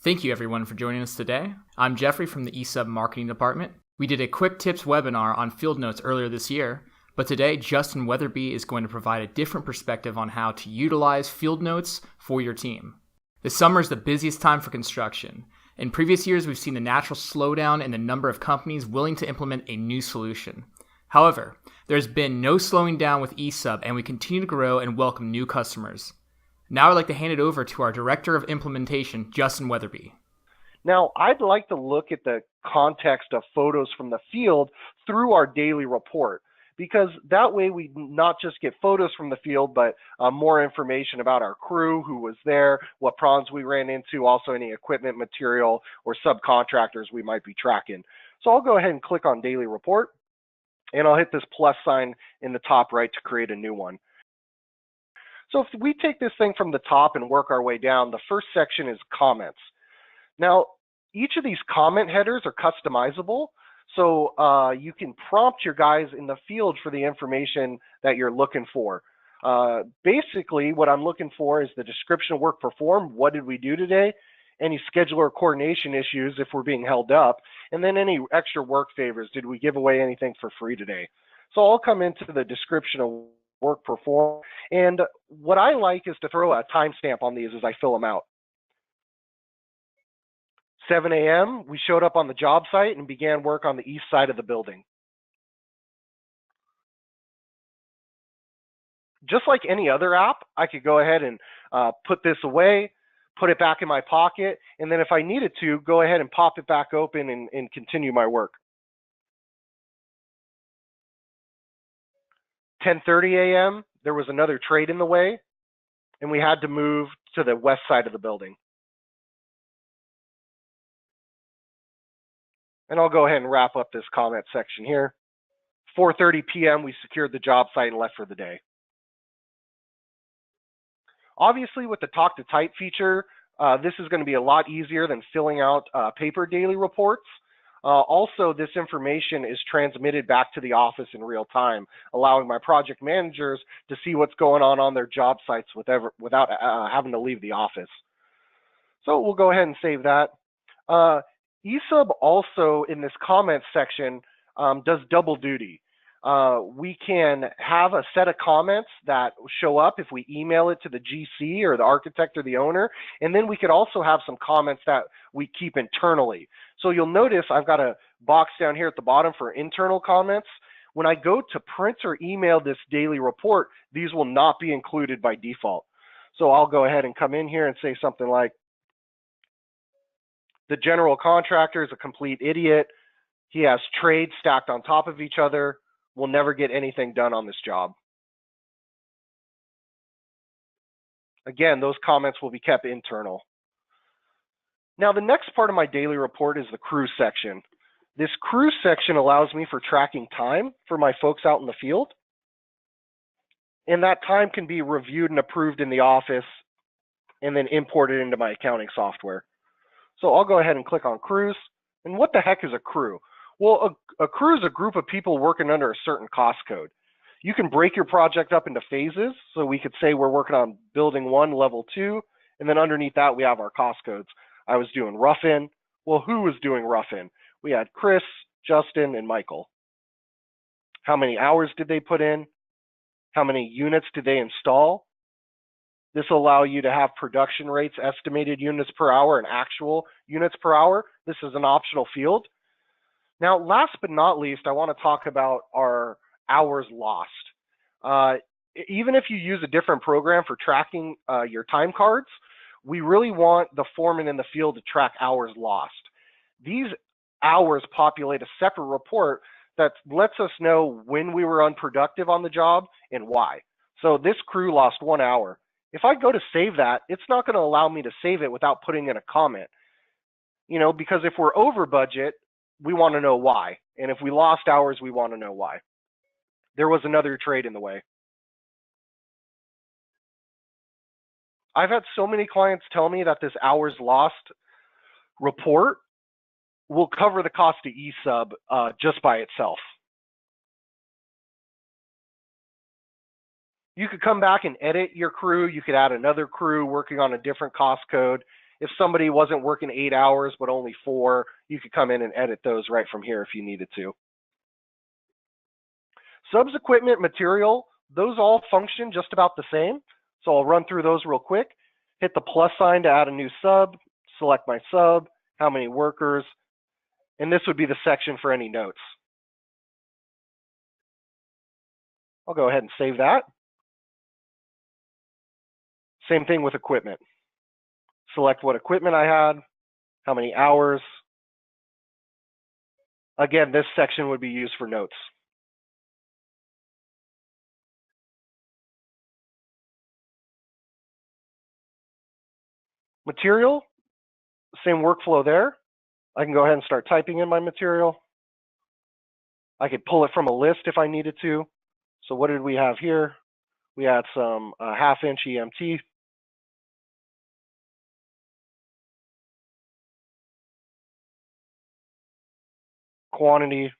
Thank you everyone for joining us today. I'm Jeffrey from the eSUB Marketing Department. We did a quick tips webinar on field notes earlier this year, but today Justin Weatherby is going to provide a different perspective on how to utilize field notes for your team. The summer is the busiest time for construction. In previous years, we've seen a natural slowdown in the number of companies willing to implement a new solution. However, there's been no slowing down with eSUB, and we continue to grow and welcome new customers. Now I'd like to hand it over to our Director of Implementation, Justin Weatherby. Now, I'd like to look at the context of photos from the field through our daily report, because that way we not just get photos from the field, but more information about our crew, who was there, what problems we ran into, also any equipment, material, or subcontractors we might be tracking. So I'll go ahead and click on Daily Report, and I'll hit this plus sign in the top right to create a new one. So if we take this thing from the top and work our way down, the first section is comments. Now, each of these comment headers are customizable, so you can prompt your guys in the field for the information that you're looking for. Basically, what I'm looking for is the description of work performed, what did we do today, any scheduler coordination issues if we're being held up, and then any extra work favors, did we give away anything for free today? So I'll come into the description of work performed, and what I like is to throw a timestamp on these as I fill them out. 7 a.m., we showed up on the job site and began work on the east side of the building. Just like any other app, I could go ahead and put this away, put it back in my pocket, and then if I needed to, go ahead and pop it back open and continue my work. 10:30 a.m., there was another trade in the way, and we had to move to the west side of the building. And I'll go ahead and wrap up this comment section here. 4:30 p.m., we secured the job site and left for the day. Obviously, with the talk to type feature, this is going to be a lot easier than filling out paper daily reports. Also, this information is transmitted back to the office in real time, allowing my project managers to see what's going on their job sites without having to leave the office. So we'll go ahead and save that. eSUB also, in this comments section, does double duty. We can have a set of comments that show up if we email it to the GC or the architect or the owner, and then we could also have some comments that we keep internally. So you'll notice I've got a box down here at the bottom for internal comments. When I go to print or email this daily report, these will not be included by default. So I'll go ahead and come in here and say something like, the general contractor is a complete idiot. He has trades stacked on top of each other. We'll never get anything done on this job. Again, those comments will be kept internal. Now, the next part of my daily report is the crew section. This crew section allows me for tracking time for my folks out in the field. And that time can be reviewed and approved in the office and then imported into my accounting software. So I'll go ahead and click on crews. And what the heck is a crew? Well, a crew is a group of people working under a certain cost code. You can break your project up into phases. So we could say we're working on building 1, level 2, and then underneath that we have our cost codes. I was doing rough-in. Well, who was doing rough-in? We had Chris, Justin, and Michael. How many hours did they put in? How many units did they install? This will allow you to have production rates, estimated units per hour, and actual units per hour. This is an optional field. Now, last but not least, I want to talk about our hours lost. Even if you use a different program for tracking your time cards, we really want the foreman in the field to track hours lost. These hours populate a separate report that lets us know when we were unproductive on the job and why. So this crew lost 1 hour. If I go to save that, it's not going to allow me to save it without putting in a comment. You know, because if we're over budget, we want to know why. And if we lost hours, we want to know why. There was another trade in the way. I've had so many clients tell me that this hours lost report will cover the cost of eSUB just by itself. You could come back and edit your crew. You could add another crew working on a different cost code. if somebody wasn't working 8 hours but only 4, you could come in and edit those right from here if you needed to. Subs, equipment, material, those all function just about the same. So I'll run through those real quick. Hit the plus sign to add a new sub, select my sub, how many workers, and this would be the section for any notes. I'll go ahead and save that. Same thing with equipment. Select what equipment I had, how many hours. Again, this section would be used for notes. Material, same workflow there. I can go ahead and start typing in my material. I could pull it from a list if I needed to. So what did we have here? We had some half-inch EMT. Quantity,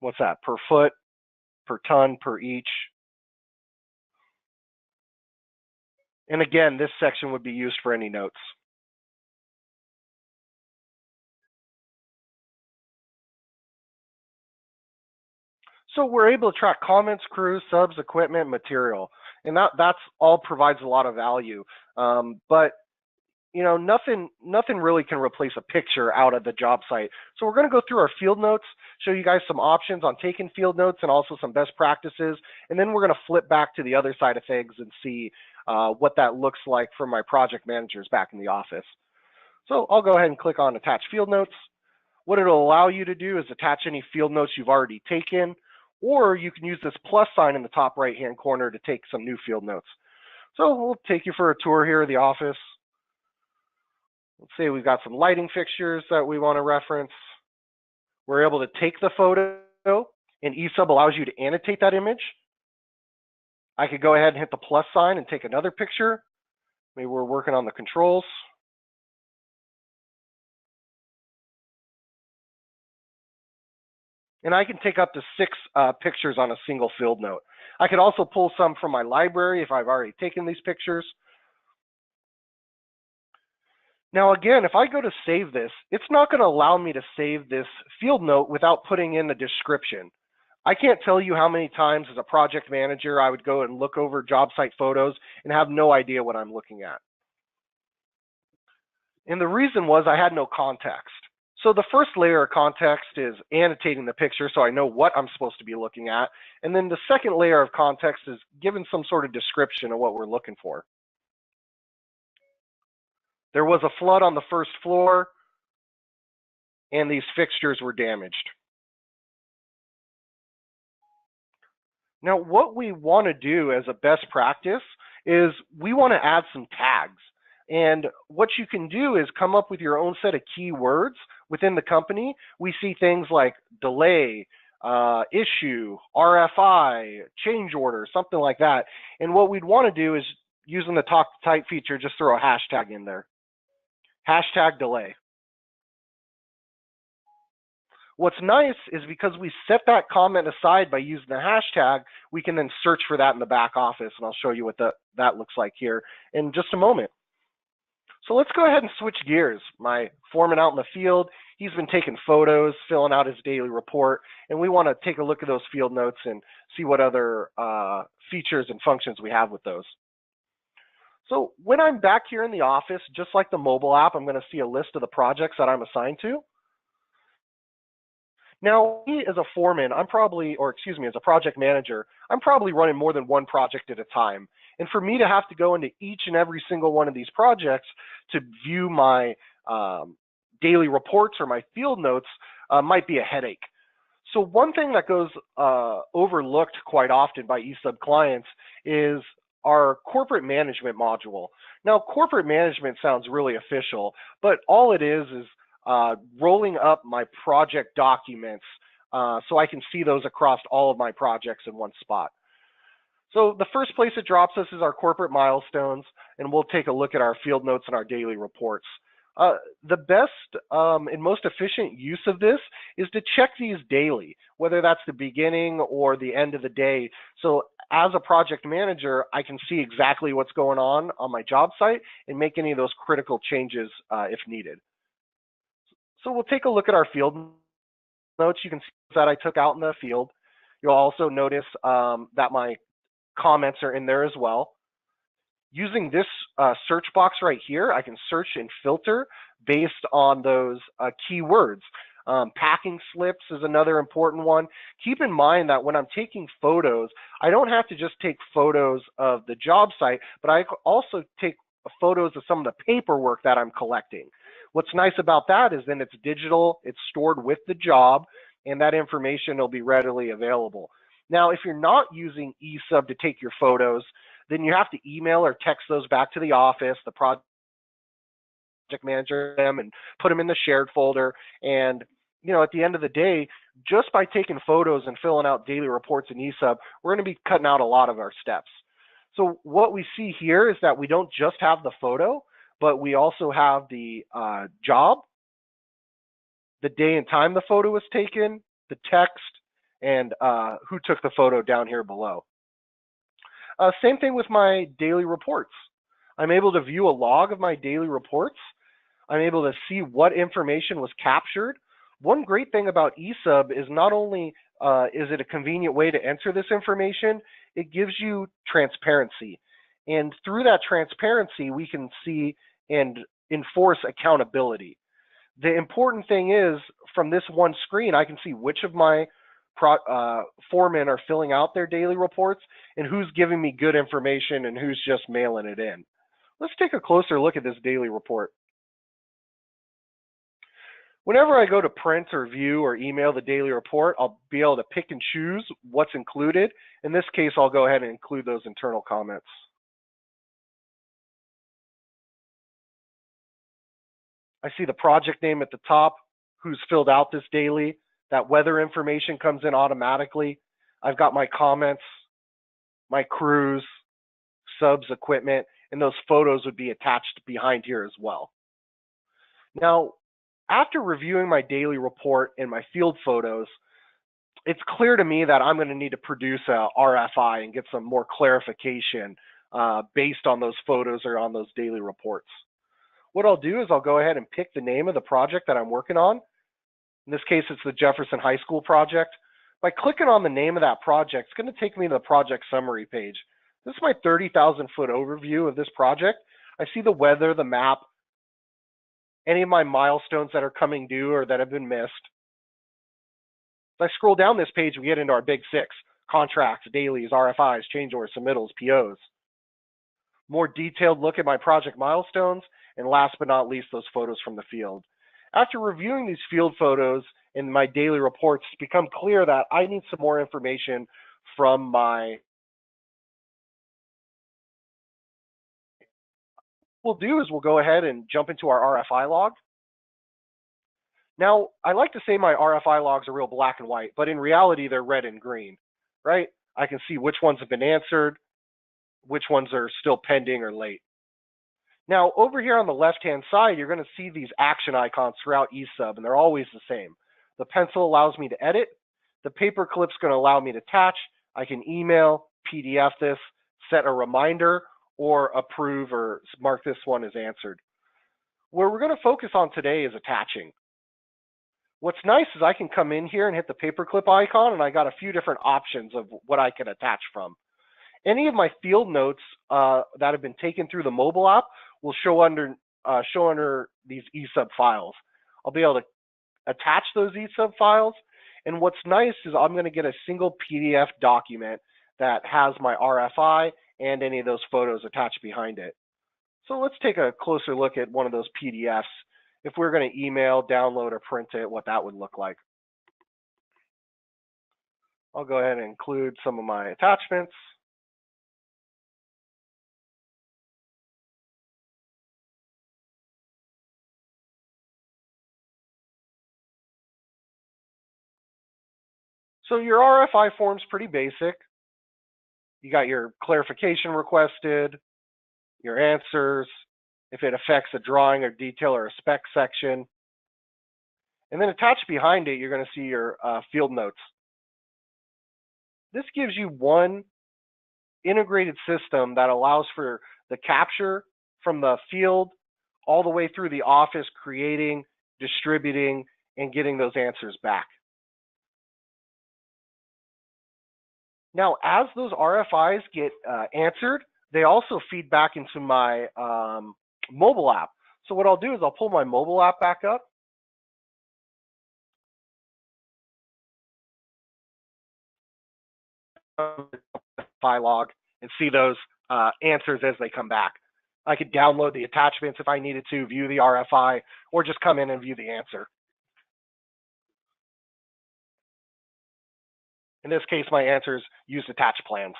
what's that? Per foot, per ton, per each. And again, this section would be used for any notes. So we're able to track comments, crews, subs, equipment, material, and that's all provides a lot of value. But you know, nothing really can replace a picture out of the job site. So we're going to go through our field notes, show you guys some options on taking field notes and also some best practices, and then we're going to flip back to the other side of things and see what that looks like for my project managers back in the office. So I'll go ahead and click on Attach Field Notes. What it'll allow you to do is attach any field notes you've already taken, or you can use this plus sign in the top right-hand corner to take some new field notes. So we'll take you for a tour here of the office. Let's say we've got some lighting fixtures that we want to reference. We're able to take the photo, and eSUB allows you to annotate that image. I could go ahead and hit the plus sign and take another picture. Maybe we're working on the controls. And I can take up to 6 pictures on a single field note. I could also pull some from my library if I've already taken these pictures. Now again, if I go to save this, it's not going to allow me to save this field note without putting in a description. I can't tell you how many times as a project manager I would go and look over job site photos and have no idea what I'm looking at. And the reason was I had no context. So the first layer of context is annotating the picture so I know what I'm supposed to be looking at. And then the second layer of context is giving some sort of description of what we're looking for. There was a flood on the first floor, and these fixtures were damaged. Now, what we want to do as a best practice is we want to add some tags. And what you can do is come up with your own set of keywords within the company. We see things like delay, issue, RFI, change order, something like that. And what we'd want to do is, using the talk to type feature, just throw a hashtag in there. Hashtag delay. What's nice is because we set that comment aside by using the hashtag, we can then search for that in the back office, and I'll show you what that looks like here in just a moment. So let's go ahead and switch gears. My foreman out in the field, he's been taking photos, filling out his daily report, and we want to take a look at those field notes and see what other features and functions we have with those. So when I'm back here in the office, just like the mobile app, I'm going to see a list of the projects that I'm assigned to. Now, me as a foreman, as a project manager, I'm probably running more than one project at a time. And for me to have to go into each and every single one of these projects to view my daily reports or my field notes might be a headache. So one thing that goes overlooked quite often by eSUB clients is our corporate management module. Now, corporate management sounds really official, but all it is rolling up my project documents so I can see those across all of my projects in one spot. So the first place it drops us is our corporate milestones, and we'll take a look at our field notes and our daily reports. The best and most efficient use of this is to check these daily, whether that's the beginning or the end of the day. So as a project manager, I can see exactly what's going on my job site and make any of those critical changes if needed. So we'll take a look at our field notes. You can see that I took out in the field. You'll also notice that my comments are in there as well. Using this search box right here, I can search and filter based on those keywords. Packing slips is another important one. Keep in mind that when I'm taking photos, I don't have to just take photos of the job site, but I also take photos of some of the paperwork that I'm collecting. What's nice about that is then it's digital, it's stored with the job, and that information will be readily available. Now, if you're not using eSUB to take your photos, then you have to email or text those back to the office, the project manager, and put them in the shared folder. And at the end of the day, just by taking photos and filling out daily reports in eSUB, we're going to be cutting out a lot of our steps. So what we see here is that we don't just have the photo, but we also have the job, the day and time the photo was taken, the text, and who took the photo down here below. Same thing with my daily reports. I'm able to view a log of my daily reports. I'm able to see what information was captured. One great thing about eSUB is not only is it a convenient way to enter this information, it gives you transparency. And through that transparency, we can see and enforce accountability. The important thing is, from this one screen, I can see which of my foremen are filling out their daily reports and who's giving me good information and who's just mailing it in. Let's take a closer look at this daily report. Whenever I go to print or view or email the daily report, I'll be able to pick and choose what's included. In this case, I'll go ahead and include those internal comments. I see the project name at the top, who's filled out this daily. That weather information comes in automatically. I've got my comments, my crews, subs, equipment, and those photos would be attached behind here as well. Now, after reviewing my daily report and my field photos, it's clear to me that I'm going to need to produce a RFI and get some more clarification based on those photos or on those daily reports. What I'll do is I'll go ahead and pick the name of the project that I'm working on. In this case, it's the Jefferson High School project. By clicking on the name of that project, it's going to take me to the project summary page. This is my 30,000 foot overview of this project. I see the weather, the map, any of my milestones that are coming due or that have been missed. If I scroll down this page, we get into our big six: contracts, dailies, RFIs, change orders, submittals, POs. More detailed look at my project milestones, and last but not least, those photos from the field. After reviewing these field photos in my daily reports, it's become clear that I need some more information from my. What we'll do is we'll go ahead and jump into our RFI log. Now, I like to say my RFI logs are real black and white, but in reality, they're red and green, right? I can see which ones have been answered, which ones are still pending or late. Now, over here on the left-hand side, you're going to see these action icons throughout eSUB, and they're always the same. The pencil allows me to edit. The paperclip's going to allow me to attach. I can email, PDF this, set a reminder, or approve or mark this one as answered. Where we're going to focus on today is attaching. What's nice is I can come in here and hit the paperclip icon, and I got a few different options of what I can attach from. Any of my field notes that have been taken through the mobile app will show under these eSUB files. I'll be able to attach those eSUB files, and what's nice is I'm going to get a single PDF document that has my RFI and any of those photos attached behind it. So let's take a closer look at one of those PDFs. If we're going to email, download, or print it, what that would look like. I'll go ahead and include some of my attachments. So your RFI form's pretty basic. You got your clarification requested, your answers, if it affects a drawing or detail or a spec section. And then attached behind it, you're going to see your field notes. This gives you one integrated system that allows for the capture from the field all the way through the office, creating, distributing, and getting those answers back. Now, as those RFIs get answered, they also feed back into my mobile app. So what I'll do is I'll pull my mobile app back up. File log and see those answers as they come back. I could download the attachments if I needed to, view the RFI, or just come in and view the answer. In this case, my answers used attached plans.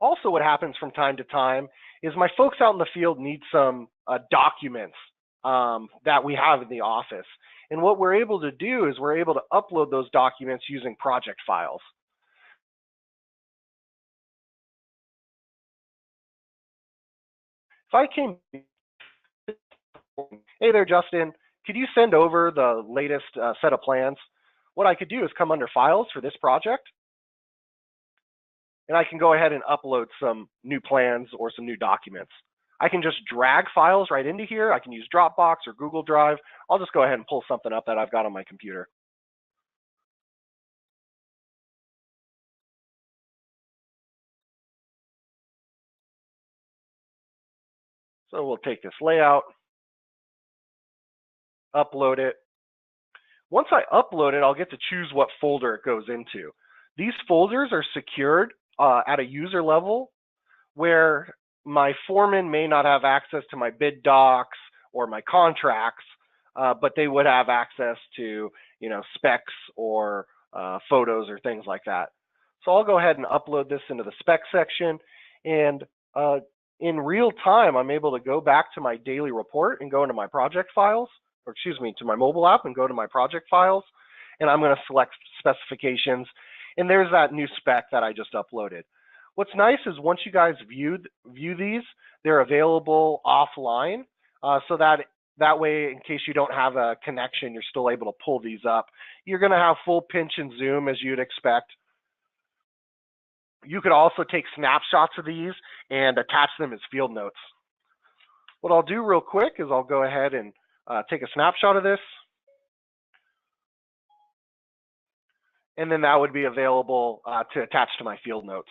Also, what happens from time to time is my folks out in the field need some documents that we have in the office. And what we're able to do is we're able to upload those documents using project files. If I came, hey there, Justin, could you send over the latest set of plans? What I could do is come under files for this project, and I can go ahead and upload some new plans or some new documents. I can just drag files right into here. I can use Dropbox or Google Drive. I'll just go ahead and pull something up that I've got on my computer. So we'll take this layout, upload it. Once I upload it, I'll get to choose what folder it goes into. These folders are secured at a user level where my foreman may not have access to my bid docs or my contracts, but they would have access to, specs or photos or things like that. So I'll go ahead and upload this into the spec section, and in real time, I'm able to go back to my daily report and go into my project files, or excuse me, to my mobile app and go to my project files, and I'm going to select specifications, and there's that new spec that I just uploaded. What's nice is once you guys view these, they're available offline, so that way, in case you don't have a connection, you're still able to pull these up. You're going to have full pinch and zoom as you'd expect. You could also take snapshots of these and attach them as field notes. What I'll do real quick is I'll go ahead and take a snapshot of this. And then that would be available to attach to my field notes.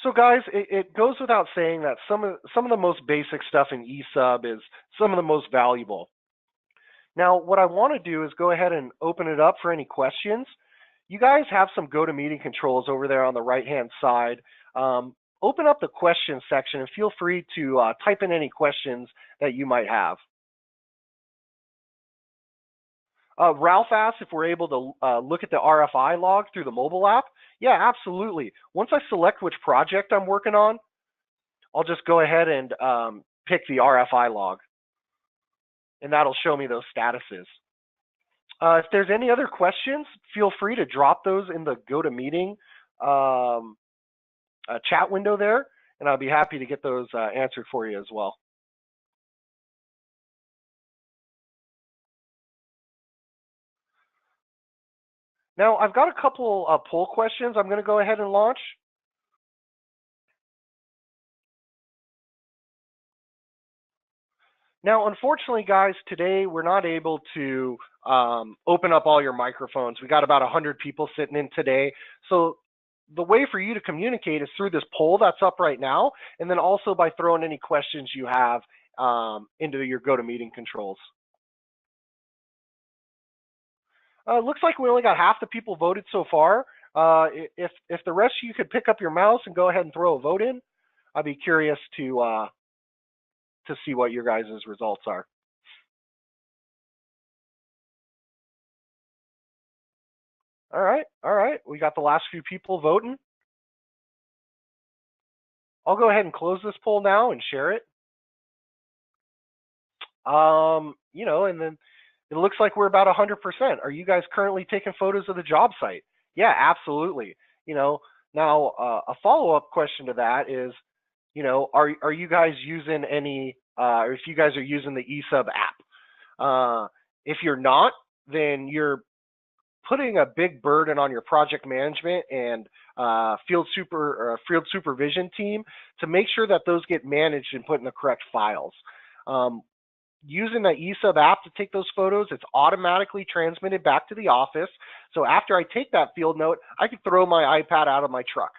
So guys, it goes without saying that some of the most basic stuff in eSUB is some of the most valuable. Now, what I want to do is go ahead and open it up for any questions. You guys have some GoToMeeting controls over there on the right-hand side. Open up the questions section and feel free to type in any questions that you might have. Ralph asked if we're able to look at the RFI log through the mobile app. Yeah, absolutely. Once I select which project I'm working on, I'll just go ahead and pick the RFI log, and that'll show me those statuses. If there's any other questions, feel free to drop those in the GoToMeeting chat window there, and I'll be happy to get those answered for you as well. Now, I've got a couple poll questions I'm going to go ahead and launch. Now, unfortunately, guys, today we're not able to open up all your microphones. We got about 100 people sitting in today. So the way for you to communicate is through this poll that's up right now, and then also by throwing any questions you have into your GoToMeeting controls. Looks like we only got half the people voted so far. If the rest of you could pick up your mouse and go ahead and throw a vote in, I'd be curious to see what your guys' results are. All right. We got the last few people voting. I'll go ahead and close this poll now and share it. And then it looks like we're about 100%. Are you guys currently taking photos of the job site? Yeah, absolutely. Now, a follow-up question to that is, are you guys using any, or if you guys are using the eSUB app? If you're not, then you're putting a big burden on your project management and field supervision team to make sure that those get managed and put in the correct files. Using the eSUB app to take those photos, it's automatically transmitted back to the office. So after I take that field note, I can throw my iPad out of my truck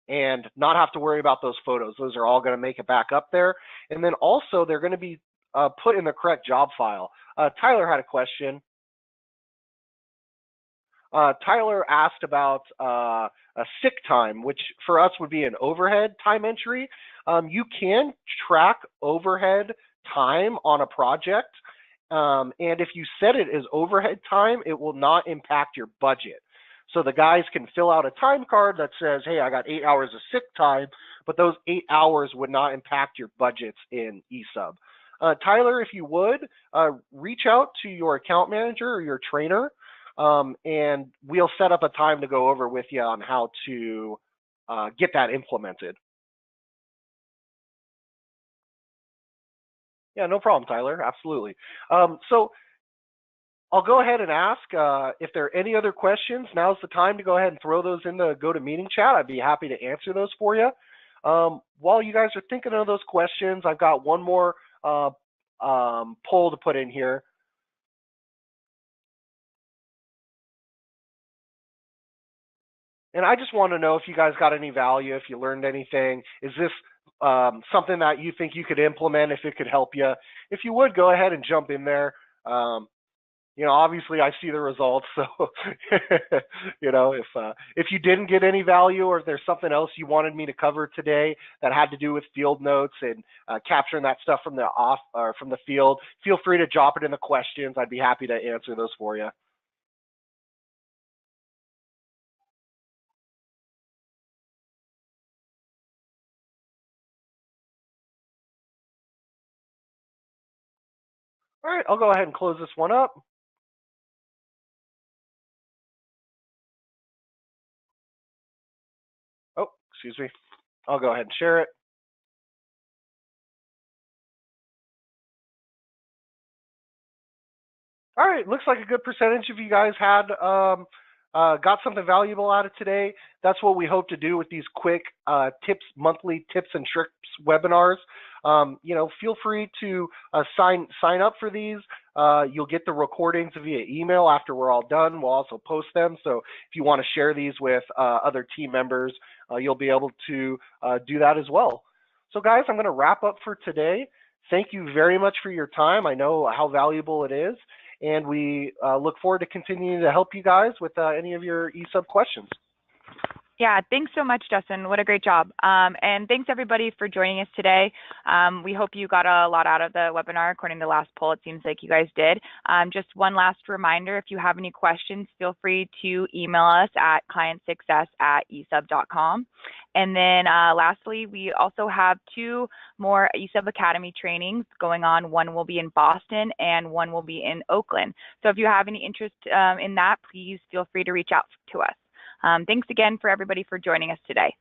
and not have to worry about those photos. Those are all going to make it back up there. And then also they're going to be put in the correct job file. Tyler had a question. Tyler asked about a sick time, which for us would be an overhead time entry. You can track overhead time on a project, and if you set it as overhead time, it will not impact your budget. So the guys can fill out a time card that says, hey, I got 8 hours of sick time, but those 8 hours would not impact your budgets in eSUB. Tyler, if you would, reach out to your account manager or your trainer, and we'll set up a time to go over with you on how to get that implemented. Yeah, no problem, Tyler. Absolutely. So I'll go ahead and ask if there are any other questions. Now's the time to go ahead and throw those in the GoToMeeting chat. I'd be happy to answer those for you. While you guys are thinking of those questions, I've got one more poll to put in here. And I just want to know if you guys got any value, if you learned anything. Is this something that you think you could implement, if it could help you? If you would, go ahead and jump in there. Obviously I see the results, so if you didn't get any value, or if there's something else you wanted me to cover today that had to do with field notes and capturing that stuff from the field, feel free to drop it in the questions. I'd be happy to answer those for you. All right, I'll go ahead and close this one up. Oh, excuse me. I'll go ahead and share it. All right, looks like a good percentage of you guys had got something valuable out of today. That's what we hope to do with these quick monthly tips and tricks webinars. Feel free to sign up for these. You'll get the recordings via email after we're all done. We'll also post them. So if you want to share these with other team members, you'll be able to do that as well. So guys, I'm going to wrap up for today. Thank you very much for your time. I know how valuable it is. And we look forward to continuing to help you guys with any of your eSUB questions. Yeah, thanks so much, Justin. What a great job. And thanks everybody for joining us today. We hope you got a lot out of the webinar. According to the last poll, it seems like you guys did. Just one last reminder, if you have any questions, feel free to email us at clientsuccess@esub.com. And then lastly, we also have 2 more eSUB Academy trainings going on. One will be in Boston and one will be in Oakland. So if you have any interest in that, please feel free to reach out to us. Thanks again for everybody for joining us today.